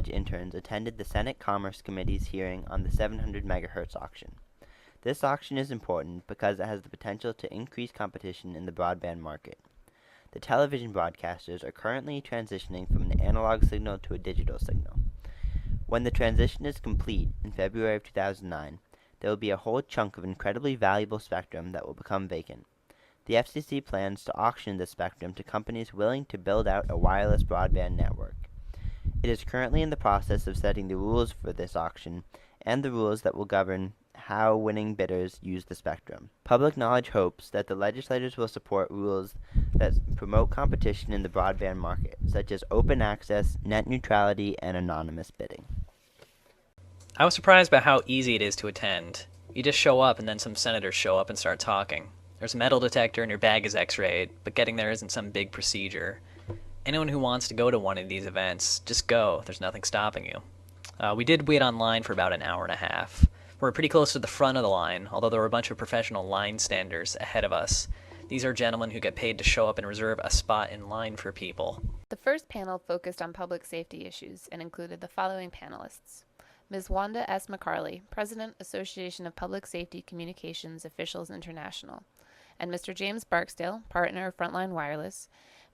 college interns attended the Senate Commerce Committee's hearing on the 700 MHz auction. This auction is important because it has the potential to increase competition in the broadband market. The television broadcasters are currently transitioning from an analog signal to a digital signal. When the transition is complete in February of 2009, there will be a whole chunk of incredibly valuable spectrum that will become vacant. The FCC plans to auction this spectrum to companies willing to build out a wireless broadband network. It is currently in the process of setting the rules for this auction and the rules that will govern how winning bidders use the spectrum. Public knowledge hopes that the legislators will support rules that promote competition in the broadband market, such as open access, net neutrality, and anonymous bidding. I was surprised by how easy it is to attend. You just show up and then some senators show up and start talking. There's a metal detector and your bag is x-rayed, but getting there isn't some big procedure. Anyone who wants to go to one of these events, just go. There's nothing stopping you. We did wait online for about an hour and a half. We're pretty close to the front of the line, although there were a bunch of professional line standers ahead of us. These are gentlemen who get paid to show up and reserve a spot in line for people. The first panel focused on public safety issues and included the following panelists. Ms. Wanda S. McCarley, President, Association of Public Safety Communications Officials International, and Mr. James Barksdale, Partner of Frontline Wireless,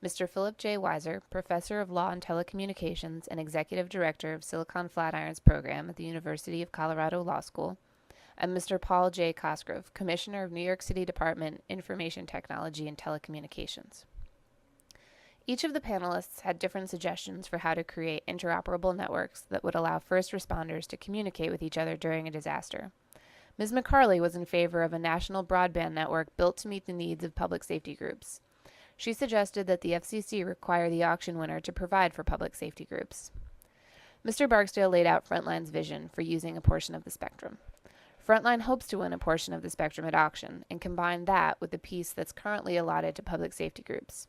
Mr. Philip J. Weiser, Professor of Law and Telecommunications and Executive Director of Silicon Flatirons Program at the University of Colorado Law School, and Mr. Paul J. Cosgrove, Commissioner of New York City Department, Information Technology and Telecommunications. Each of the panelists had different suggestions for how to create interoperable networks that would allow first responders to communicate with each other during a disaster. Ms. McCarley was in favor of a national broadband network built to meet the needs of public safety groups. She suggested that the FCC require the auction winner to provide for public safety groups. Mr. Barksdale laid out Frontline's vision for using a portion of the spectrum. Frontline hopes to win a portion of the spectrum at auction and combine that with the piece that's currently allotted to public safety groups.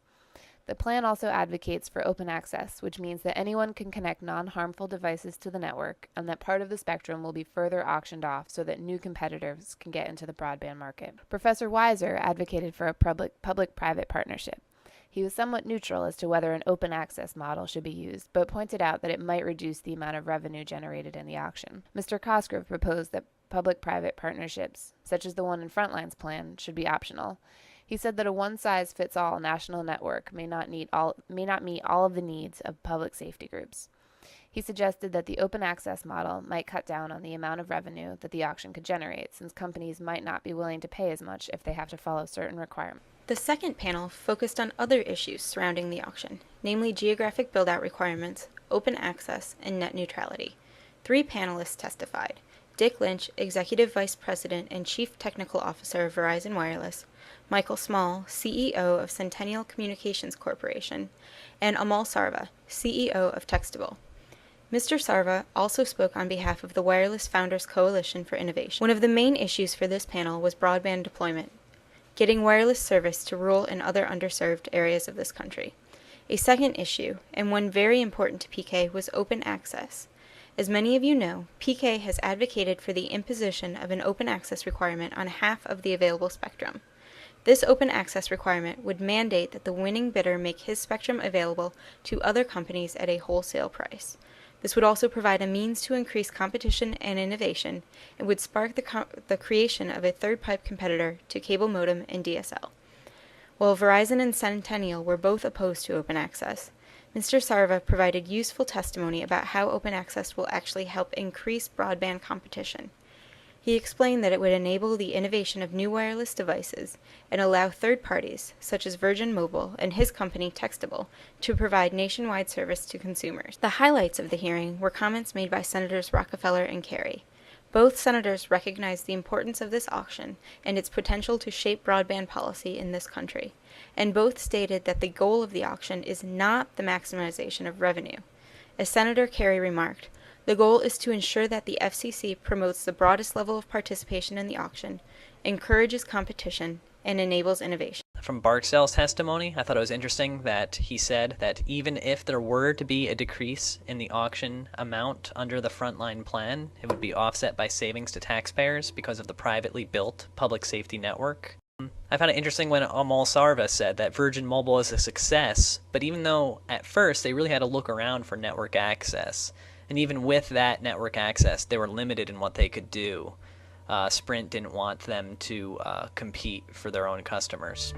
The plan also advocates for open access, which means that anyone can connect non-harmful devices to the network and that part of the spectrum will be further auctioned off so that new competitors can get into the broadband market. Professor Weiser advocated for a public-private partnership. He was somewhat neutral as to whether an open access model should be used, but pointed out that it might reduce the amount of revenue generated in the auction. Mr. Cosgrove proposed that public-private partnerships, such as the one in Frontline's plan, should be optional. He said that a one-size-fits-all national network may not meet all of the needs of public safety groups. He suggested that the open access model might cut down on the amount of revenue that the auction could generate, since companies might not be willing to pay as much if they have to follow certain requirements. The second panel focused on other issues surrounding the auction, namely geographic build-out requirements, open access, and net neutrality. 3 panelists testified. Dick Lynch, Executive Vice President and Chief Technical Officer of Verizon Wireless, Michael Small, CEO of Centennial Communications Corporation, and Amal Sarva, CEO of Textable. Mr. Sarva also spoke on behalf of the Wireless Founders Coalition for Innovation. One of the main issues for this panel was broadband deployment, getting wireless service to rural and other underserved areas of this country. A second issue, and one very important to PK, was open access. As many of you know, PK has advocated for the imposition of an open access requirement on half of the available spectrum. This open access requirement would mandate that the winning bidder make his spectrum available to other companies at a wholesale price. This would also provide a means to increase competition and innovation and would spark the creation of a third pipe competitor to cable modem and DSL. While Verizon and Centennial were both opposed to open access, Mr. Sarva provided useful testimony about how open access will actually help increase broadband competition. He explained that it would enable the innovation of new wireless devices and allow third parties, such as Virgin Mobile and his company Textable, to provide nationwide service to consumers. The highlights of the hearing were comments made by Senators Rockefeller and Kerry. Both senators recognized the importance of this auction and its potential to shape broadband policy in this country, and both stated that the goal of the auction is not the maximization of revenue. As Senator Kerry remarked, the goal is to ensure that the FCC promotes the broadest level of participation in the auction, encourages competition, and enables innovation. From Barksdale's testimony, I thought it was interesting that he said that even if there were to be a decrease in the auction amount under the Frontline plan, it would be offset by savings to taxpayers because of the privately built public safety network. I found it interesting when Amal Sarva said that Virgin Mobile is a success, but even though at first they really had to look around for network access, And even with that network access, they were limited in what they could do. Sprint didn't want them to compete for their own customers.